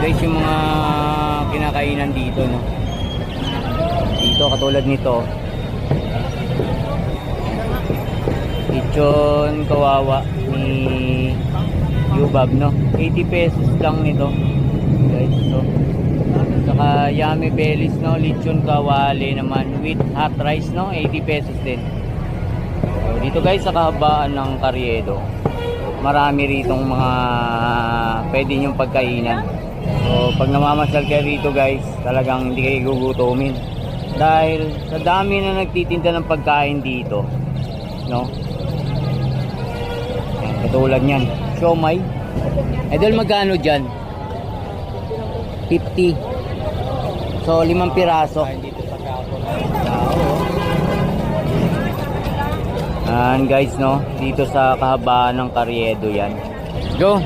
guys yung mga kinakainan dito, no? Dito katulad nito. Lechon kawawa ni Yubab, no? 80 pesos lang nito. Guys, so. Saka yummy bellies, no? Lechon kawali naman with hot rice, no? 80 pesos din. So, dito guys sa kahabaan ng Carriedo, marami ritong mga pwede nyong pagkainan. So pag namamasyal kayo rito guys, talagang hindi kayo gugutumin dahil sa dami na nagtitinda ng pagkain dito, no? Yan, katulad nyan, siomay. Idol, magkano dyan? 50. So 5 piraso. And guys, no, dito sa kahabaan ng Carriedo yan. Go!